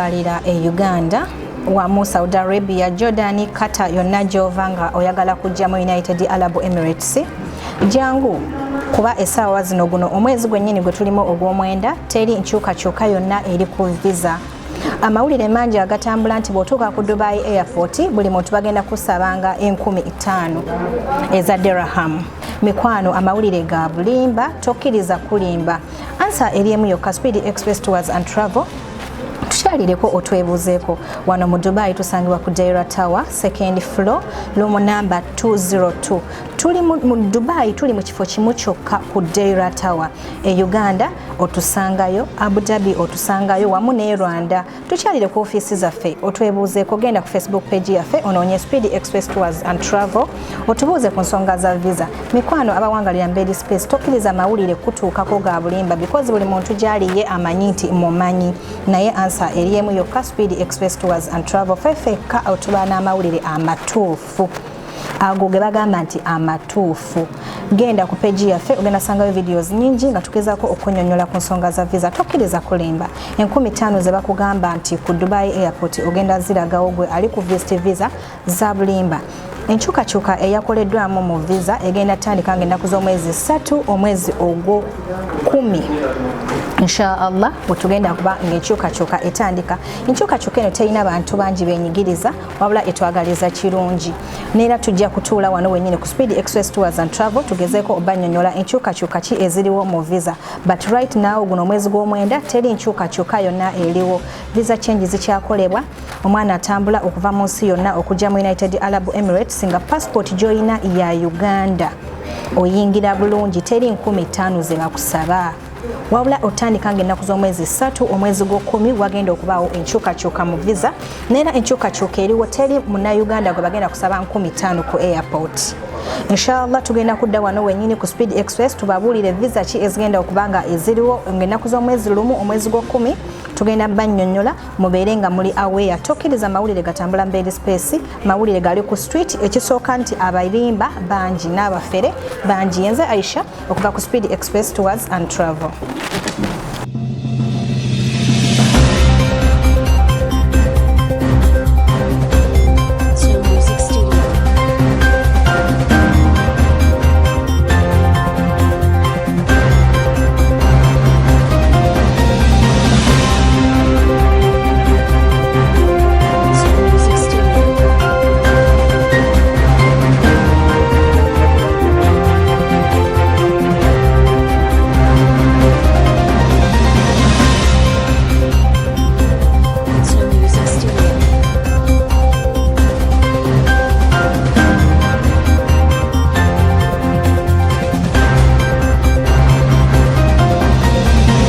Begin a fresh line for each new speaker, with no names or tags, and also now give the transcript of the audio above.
okutwalira Uganda wamu Saudi Arabia, Jordan, Qatar yonna gy'ovanga oyagala kujja mu United Arab Emirates. Jangu kuba essaawa zino guno omwezi gwennyini gwe tulimo ogw'omwenda teri nkyukakyuuka yonna eri ku visa. Amawulire mangi agatambula nti bw'otuuka ku Dubai Airport buli muntu bagenda kusabanga 15,000 eza dirham. Mikwano amawulire ga bulimba, tokkiriza kulimba. Ansa eri emu yokka Speed Express Tours and Travel. Tukyalireko otwebuzeeko wano mu Dubai tusangibwa ku Tegeera Tower, second floor, room number 202. Tuli mu Dubai tuli mu kifo kimu kyokka ku Tegeera Tower. Uganda otusangayo, Abu Dhabi otusangayo wamu ne Rwanda. Tukyalire ku office zaffe otwebuzeeko, genda ku Facebook page yaffe onoonye Speed Express Tours and Travel otubuuze ku nsonga za visa. Mikwano abawangalira Mbedi Space tokkiriza mawulire kutuukako ga bulimba because buli muntu gyaliye amanyi nti mumanyi naye ansa eri emu yokka Speed Express Tours and Travel fefeka otuba n'amawulire amatuufu ago ge bagamba nti amatuufu. Genda ku page yaffe ogenda sangayo videos nyingi nga tugezaako okunyonyola ku nsonga za visa. Tokkiriza kulimba 15,000 ze bakugamba nti ku Dubai Airport ogenda ziragawo gwe ali ku visa za bulimba. Enkyukakyuuka eyakoleddwamu mu visa egenda tandika ng'ennaku z'omwezi 3 omwezi ogwo 10. Inshallah bwetugenda kuba ng'enkyukakyuuka etandika. Enkyukakyuuka eno terina bantu bangi benyigiriza wabula etwagaliza kirungi. Neera tujja kutuula wano wennyini ku Speed Express Tours and Travel tugezeeko obanyonyola enkyukakyuuka ki eziriwo mu visa. But right now guno omwezi gw'omwenda teri nkyukakyuuka yonna eriwo. Visa change zikyakolebwa. Omwana atambula okuva mu nsi yonna okujja mu United Arab Emirates nga passport joyina ya Uganda oyingira bulungi teri 15,000 ze bakusaba. Wabula otandika ng'ennaku z'omwezi 3 omwezi gw'okumi wagenda okubaawo enkyukakyuuka mu visa. Neera enkyukakyuuka eriwo teri munnayuganda gwe bagenda kusaba 15,000 ku airport. Inshallah tugenda kudda wano wennyini ku Speed Express tubabuulire visa ki ezigenda okubanga eziriwo ng'ennaku z'omwezi lumu omwezi gw'okumi tugenda bannyonnyola mubeere nga muli aware. Tokkiriza mawulire gatambula Mbedi Space, mawulire gali ku street. Ekisooka nti abalimba bangi n'abafere bangi. Yenze Aisha okuva ku Speed Express Tours and Travel.